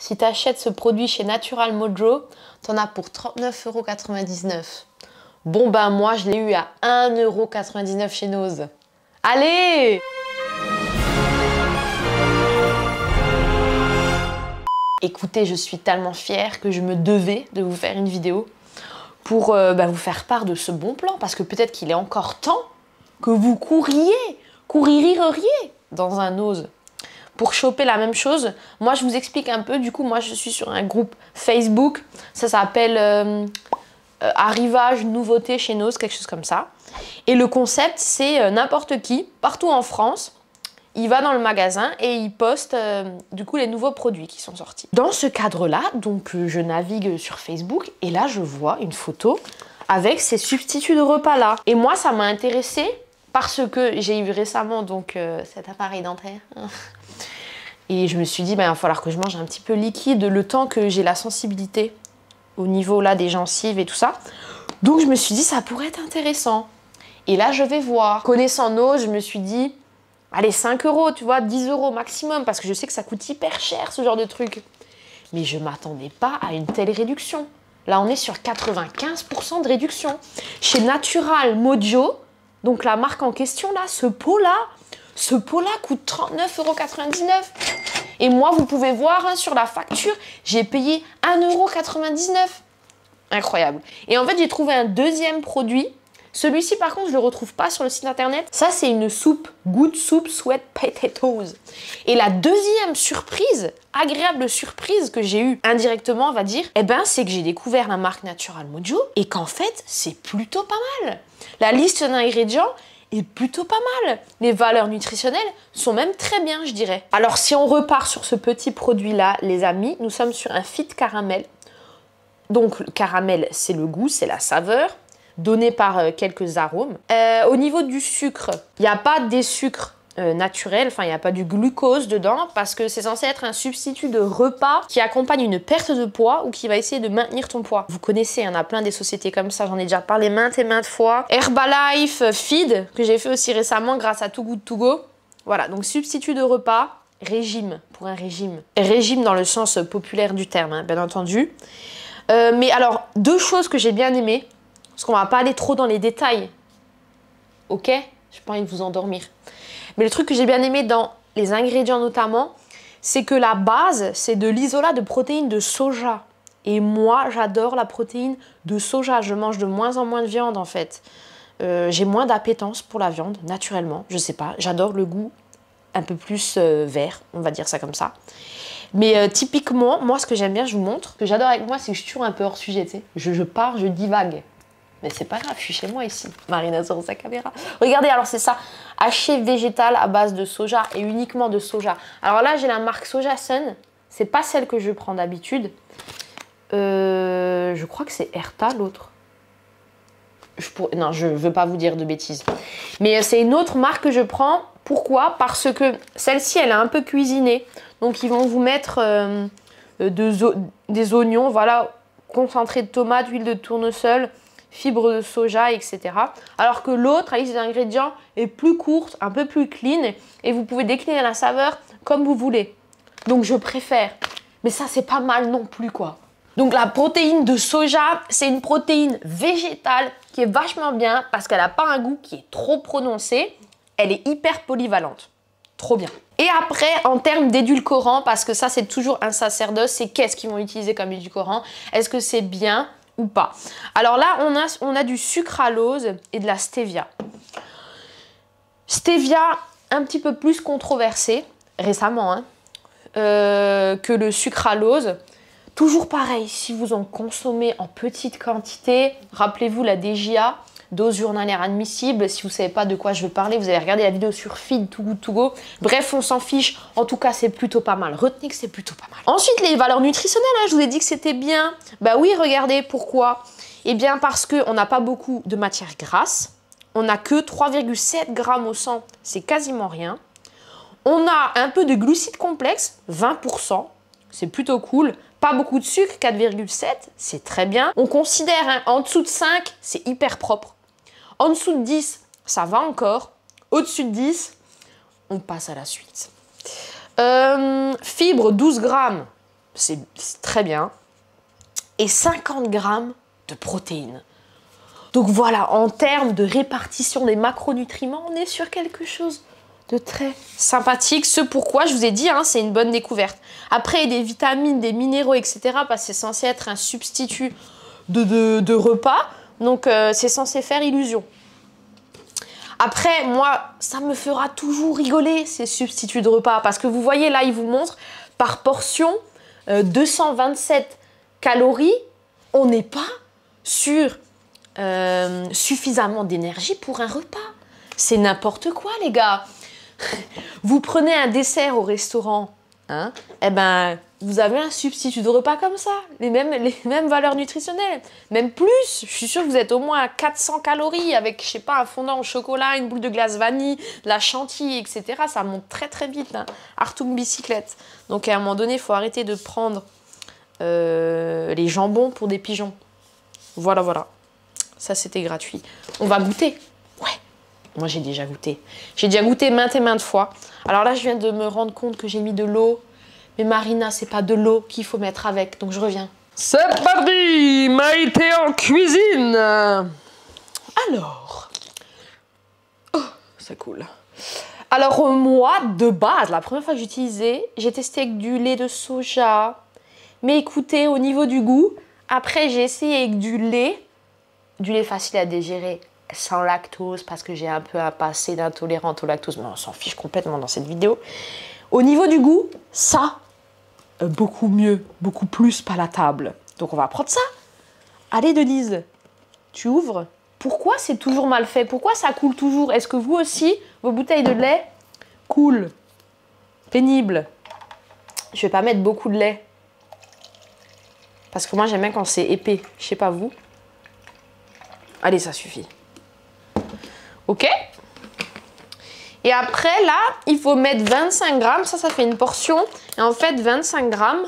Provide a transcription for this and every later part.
Si tu achètes ce produit chez Natural Mojo, t'en as pour 39,99 €. Bon ben moi je l'ai eu à 1,99 € chez Nose. Allez! Écoutez, je suis tellement fière que je me devais de vous faire une vidéo pour vous faire part de ce bon plan, parce que peut-être qu'il est encore temps que vous couririez dans un Nose pour choper la même chose. Moi, je vous explique un peu. Du coup, moi, je suis sur un groupe Facebook. Ça s'appelle Arrivage Nouveauté chez Nose, quelque chose comme ça. Et le concept, c'est n'importe qui, partout en France, il va dans le magasin et il poste du coup les nouveaux produits qui sont sortis. Dans ce cadre-là, donc je navigue sur Facebook et là, je vois une photo avec ces substituts de repas-là. Et moi, ça m'a intéressée parce que j'ai eu récemment donc cet appareil dentaire. Et je me suis dit, il va falloir que je mange un petit peu liquide le temps que j'ai la sensibilité au niveau là des gencives et tout ça. Donc je me suis dit, ça pourrait être intéressant. Et là, je vais voir. Connaissant Nose, je me suis dit, allez, 5 €, tu vois, 10 € maximum, parce que je sais que ça coûte hyper cher ce genre de truc. Mais je ne m'attendais pas à une telle réduction. Là, on est sur 95 % de réduction. Chez Natural Mojo, donc la marque en question là, ce pot-là coûte 39,99 €. Et moi, vous pouvez voir hein, sur la facture, j'ai payé 1,99 €. Incroyable. Et en fait, j'ai trouvé un deuxième produit. Celui-ci, par contre, je ne le retrouve pas sur le site internet. Ça, c'est une soupe, Good Soup Sweet Potatoes. Et la deuxième surprise, agréable surprise que j'ai eue indirectement, on va dire, c'est que j'ai découvert la marque Natural Mojo et qu'en fait, c'est plutôt pas mal. La liste d'ingrédients est plutôt pas mal. Les valeurs nutritionnelles sont même très bien, je dirais. Alors, si on repart sur ce petit produit-là, les amis, nous sommes sur un fit caramel. Donc, le caramel, c'est le goût, c'est la saveur, donné par quelques arômes. Au niveau du sucre, il n'y a pas des sucres naturels, enfin il n'y a pas du glucose dedans parce que c'est censé être un substitut de repas qui accompagne une perte de poids ou qui va essayer de maintenir ton poids. Vous connaissez, il y en a plein des sociétés comme ça, j'en ai déjà parlé maintes et maintes fois. Herbalife, Feed, que j'ai fait aussi récemment grâce à Too Good To Go. Voilà, donc substitut de repas, régime, pour un régime. Régime dans le sens populaire du terme, hein, bien entendu. Mais alors, deux choses que j'ai bien aimées, parce qu'on va pas aller trop dans les détails. Ok? J'ai pas envie de vous endormir. Mais le truc que j'ai bien aimé dans les ingrédients notamment, c'est que la base, c'est de l'isolat de protéines de soja. Et moi, j'adore la protéine de soja. Je mange de moins en moins de viande en fait. J'ai moins d'appétence pour la viande, naturellement. Je sais pas, j'adore le goût un peu plus vert, on va dire ça comme ça. Mais typiquement, moi, ce que j'aime bien, je vous montre. Ce que j'adore avec moi, c'est que je suis toujours un peu hors sujet, tu sais. Je pars, je divague. Mais c'est pas grave, je suis chez moi ici. Marina sur sa caméra. Regardez, alors c'est ça. Haché végétal à base de soja et uniquement de soja. Alors là, j'ai la marque Soja Sun. C'est pas celle que je prends d'habitude. Je crois que c'est Erta, l'autre. Non, je veux pas vous dire de bêtises. Mais c'est une autre marque que je prends. Pourquoi? Parce que celle-ci, elle est un peu cuisinée. Donc, ils vont vous mettre des oignons, voilà, concentré de tomates, huile de tournesol, fibres de soja, etc. Alors que l'autre, la liste d'ingrédients est plus courte, un peu plus clean et vous pouvez décliner la saveur comme vous voulez. Donc je préfère. Mais ça, c'est pas mal non plus, quoi. Donc la protéine de soja, c'est une protéine végétale qui est vachement bien parce qu'elle n'a pas un goût qui est trop prononcé. Elle est hyper polyvalente. Trop bien. Et après, en termes d'édulcorants, parce que ça, c'est toujours un sacerdoce, c'est qu'est-ce qu'ils vont utiliser comme édulcorant? Est-ce que c'est bien ou pas? Alors là, on a du sucralose et de la stevia. Stevia, un petit peu plus controversé, récemment, hein, que le sucralose. Toujours pareil, si vous en consommez en petite quantité, rappelez-vous la DJA, dose journalière admissible. Si vous ne savez pas de quoi je veux parler, vous allez regarder la vidéo sur Feed, Too Good To Go. Bref, on s'en fiche. En tout cas, c'est plutôt pas mal. Retenez que c'est plutôt pas mal. Ensuite, les valeurs nutritionnelles, hein, je vous ai dit que c'était bien. Bah oui, regardez, pourquoi? Eh bien, parce qu'on n'a pas beaucoup de matière grasse. On n'a que 3,7 grammes au 100. C'est quasiment rien. On a un peu de glucides complexes, 20%. C'est plutôt cool. Pas beaucoup de sucre, 4,7, c'est très bien. On considère hein, en dessous de 5, c'est hyper propre. En dessous de 10, ça va encore. Au-dessus de 10, on passe à la suite. Fibres, 12 grammes, c'est très bien. Et 50 grammes de protéines. Donc voilà, en termes de répartition des macronutriments, on est sur quelque chose de très sympathique. Ce pourquoi, je vous ai dit, hein, c'est une bonne découverte. Après, des vitamines, des minéraux, etc. Parce que c'est censé être un substitut de repas. Donc, c'est censé faire illusion. Après, moi, ça me fera toujours rigoler, ces substituts de repas. Parce que vous voyez, là, il vous montre par portion 227 calories. On n'est pas sur suffisamment d'énergie pour un repas. C'est n'importe quoi, les gars. Vous prenez un dessert au restaurant, hein, eh ben, vous avez un substitut de repas comme ça, les mêmes valeurs nutritionnelles, même plus. Je suis sûre que vous êtes au moins à 400 calories avec, je sais pas, un fondant au chocolat, une boule de glace vanille, de la chantilly, etc. Ça monte très très vite, hein. Artung bicyclette. Donc à un moment donné, il faut arrêter de prendre les jambons pour des pigeons. Voilà, voilà. Ça, c'était gratuit. On va goûter. Ouais. Moi, j'ai déjà goûté. J'ai déjà goûté maintes et maintes fois. Alors là, je viens de me rendre compte que j'ai mis de l'eau. Mais Marina, c'est pas de l'eau qu'il faut mettre avec. Donc, je reviens. C'est parti, Maïté en cuisine. Alors. Oh, c'est cool. Alors, moi, de base, la première fois que j'utilisais, j'ai testé avec du lait de soja. Mais écoutez, au niveau du goût, après, j'ai essayé avec du lait facile à digérer, sans lactose, parce que j'ai un peu un passé d'intolérante au lactose, mais on s'en fiche complètement dans cette vidéo. Au niveau du goût, ça, beaucoup mieux, beaucoup plus palatable. Donc on va prendre ça. Allez Denise, tu ouvres. Pourquoi c'est toujours mal fait? Pourquoi ça coule toujours? Est-ce que vous aussi, vos bouteilles de lait coulent? Pénible. Je vais pas mettre beaucoup de lait. Parce que moi j'aime bien quand c'est épais. Je sais pas vous. Allez, ça suffit. Ok. Et après, là, il faut mettre 25 grammes. Ça fait une portion. Et en fait, 25 grammes,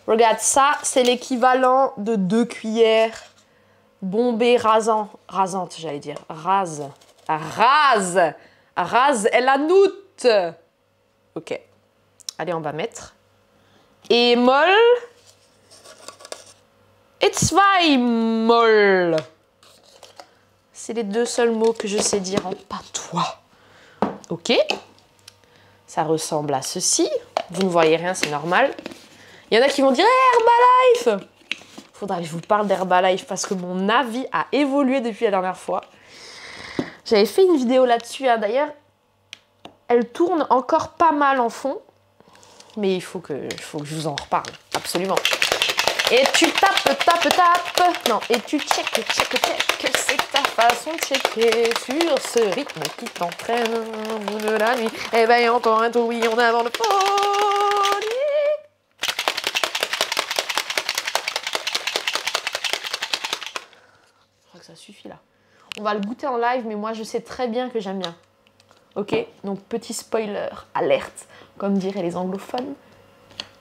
regarde ça, c'est l'équivalent de 2 cuillères bombées rasantes, j'allais dire. Rase et la noute. Ok. Allez, on va mettre. Et molle. Et zweimal. C'est les deux seuls mots que je sais dire en patois. Ok. Ça ressemble à ceci. Vous ne voyez rien, c'est normal. Il y en a qui vont dire Herbalife. Faudra que je vous parle d'Herbalife parce que mon avis a évolué depuis la dernière fois. J'avais fait une vidéo là-dessus. Hein. D'ailleurs, elle tourne encore pas mal en fond. Mais il faut que je vous en reparle. Absolument. Et tu tapes. Non, et tu check. C'est ta façon de checker sur ce rythme qui t'entraîne au bout de la nuit. Eh ben, encore un tourbillon avant le folie. Je crois que ça suffit là. On va le goûter en live, mais moi je sais très bien que j'aime bien. Ok, donc petit spoiler, alerte, comme diraient les anglophones.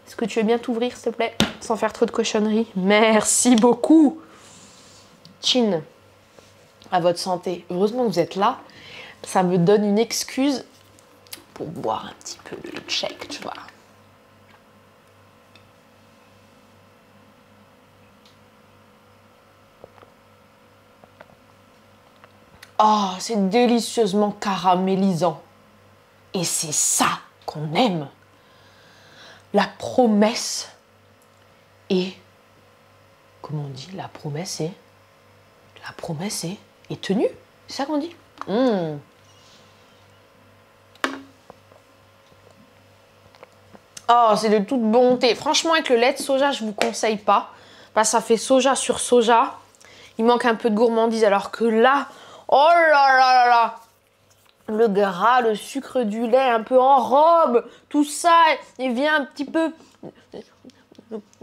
Est-ce que tu veux bien t'ouvrir, s'il te plaît, sans faire trop de cochonneries? Merci beaucoup. Chin, à votre santé. Heureusement que vous êtes là. Ça me donne une excuse pour boire un petit peu de check, tu vois. Oh, c'est délicieusement caramélisant. Et c'est ça qu'on aime. La promesse est... Comment on dit? La promesse est tenue. C'est ça qu'on dit? Oh, c'est de toute bonté. Franchement, avec le lait de soja, je vous conseille pas. Parce que ça fait soja sur soja. Il manque un peu de gourmandise. Alors que là, oh là là là là, le gras, le sucre du lait un peu en robe, tout ça, il vient un petit peu...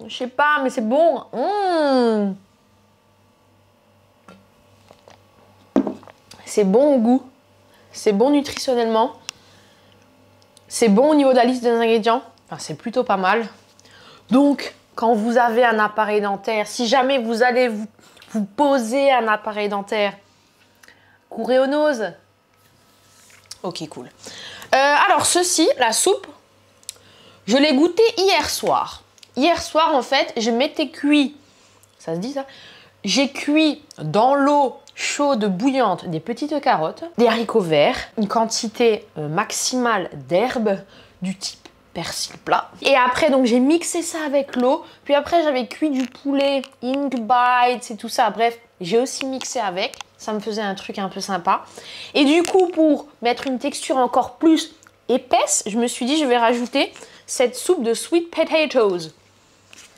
Je sais pas, mais c'est bon. C'est bon au goût. C'est bon nutritionnellement. C'est bon au niveau de la liste des ingrédients. Enfin, c'est plutôt pas mal. Donc, quand vous avez un appareil dentaire, si jamais vous allez vous poser un appareil dentaire, courez aux noses. Ok, cool. Alors, ceci, la soupe, je l'ai goûtée hier soir. hier soir, en fait, je m'étais cuit. Ça se dit ça? J'ai cuit dans l'eau chaude, bouillante, des petites carottes, des haricots verts, une quantité maximale d'herbes du type persil plat. Et après, donc, j'ai mixé ça avec l'eau. Puis après, j'avais cuit du poulet, Ink Bites et tout ça. Bref, j'ai aussi mixé avec. Ça me faisait un truc un peu sympa. Et du coup, pour mettre une texture encore plus épaisse, je me suis dit, je vais rajouter cette soupe de sweet potatoes.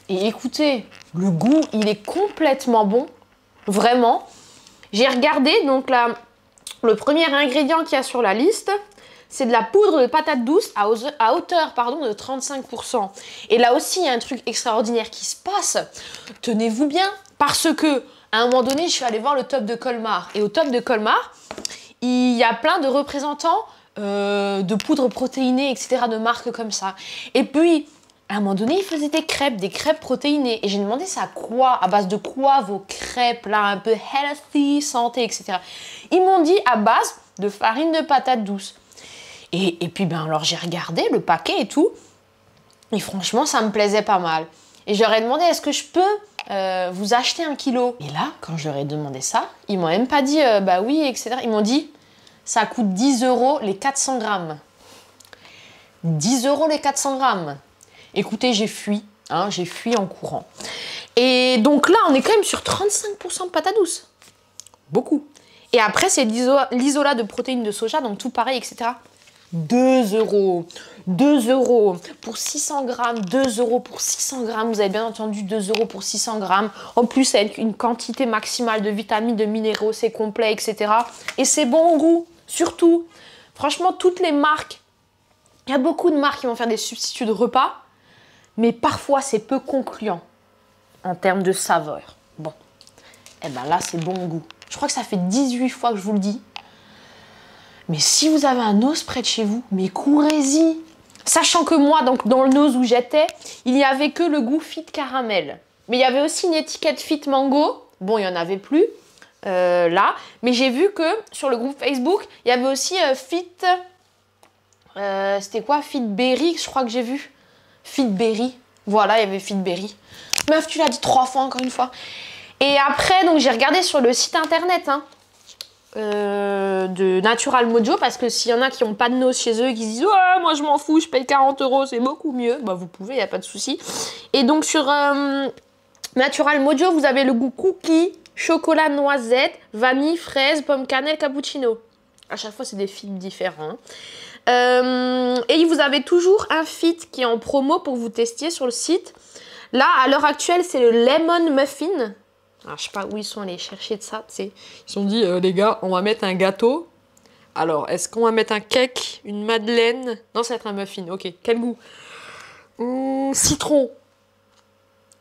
Et écoutez, le goût, il est complètement bon. Vraiment. J'ai regardé, donc là, le premier ingrédient qu'il y a sur la liste, c'est de la poudre de patate douce à hauteur de 35%. Et là aussi, il y a un truc extraordinaire qui se passe. Tenez-vous bien, parce que à un moment donné, je suis allée voir le top de Colmar. Et au top de Colmar, il y a plein de représentants de poudre protéinée, etc., de marques comme ça. Et puis, à un moment donné, ils faisaient des crêpes protéinées. Et j'ai demandé, c'est à quoi, à base de quoi vos crêpes, là, un peu healthy, santé, etc. Ils m'ont dit à base de farine de patate douce. Et puis, ben, alors j'ai regardé le paquet et tout. Et franchement, ça me plaisait pas mal. Et je leur ai demandé, est-ce que je peux vous acheter 1 kilo? Et là, quand je leur ai demandé ça, ils m'ont même pas dit, bah oui, etc. Ils m'ont dit, ça coûte 10 € les 400 grammes. 10 € les 400 grammes. Écoutez, j'ai fui en courant. Et donc là, on est quand même sur 35% de patates douces. Beaucoup. Et après, c'est l'isolat de protéines de soja, donc tout pareil, etc. 2 €. 2 € pour 600 grammes. 2 € pour 600 grammes. Vous avez bien entendu, 2 € pour 600 grammes. En plus, avec une quantité maximale de vitamines, de minéraux, c'est complet, etc. Et c'est bon au goût, surtout. Franchement, toutes les marques, il y a beaucoup de marques qui vont faire des substituts de repas, mais parfois, c'est peu concluant en termes de saveur. Bon, et ben là, c'est bon au goût. Je crois que ça fait 18 fois que je vous le dis. Mais si vous avez un Noz près de chez vous, mais courez-y. Sachant que moi, donc dans le Noz où j'étais, il n'y avait que le goût Fit Caramel. Mais il y avait aussi une étiquette Fit Mango. Bon, il n'y en avait plus là. Mais j'ai vu que sur le groupe Facebook, il y avait aussi Fit... c'était quoi? Fit Berry, je crois que j'ai vu. Fit Berry. Voilà, il y avait Fit Berry. Meuf, tu l'as dit 3 fois, encore une fois. Et après, donc j'ai regardé sur le site internet, de Natural Mojo, parce que s'il y en a qui n'ont pas de Noz chez eux et qui se disent ouais, moi je m'en fous, je paye 40 €, c'est beaucoup mieux, bah vous pouvez, il n'y a pas de souci. Et donc sur Natural Mojo, vous avez le goût cookie, chocolat, noisette, vanille, fraise, pomme cannelle, cappuccino. À chaque fois, c'est des fits différents. Et vous avez toujours un fit qui est en promo pour vous tester sur le site. Là, à l'heure actuelle, c'est le Lemon Muffin. Alors, je sais pas où ils sont allés chercher de ça, tu sais. Ils se sont dit, les gars, on va mettre un gâteau. Alors, est-ce qu'on va mettre un cake, une madeleine? Non, ça va être un muffin, ok. Quel goût? Citron.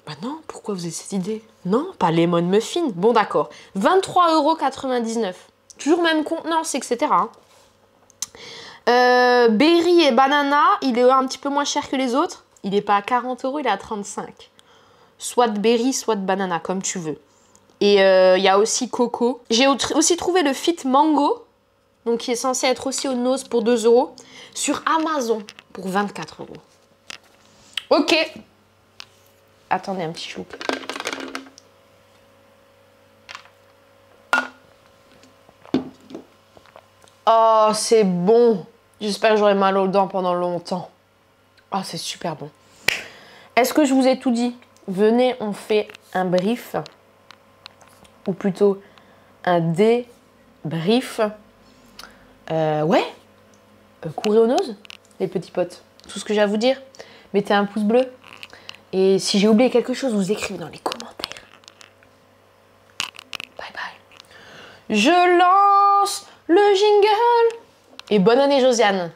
Bah non, pourquoi vous avez cette idée? Non, pas lemon muffin. Bon, d'accord. 23,99 €. Toujours même contenance, etc. Berry et banana, il est un petit peu moins cher que les autres. Il n'est pas à 40 €, il est à 35. Soit de berry, soit de banana, comme tu veux. Et il y a aussi coco. J'ai aussi trouvé le Fit Mango, donc qui est censé être aussi au Noz pour 2 €, sur Amazon pour 24 €. Ok. Attendez un petit chou. Oh, c'est bon. J'espère que j'aurai mal aux dents pendant longtemps. Oh, c'est super bon. Est-ce que je vous ai tout dit? Venez, on fait un brief. Ou plutôt un débrief. Ouais. Courez au Noz, les petits potes. Tout ce que j'ai à vous dire. Mettez un pouce bleu. Et si j'ai oublié quelque chose, vous écrivez dans les commentaires. Bye bye. Je lance le jingle. Et bonne année, Josiane.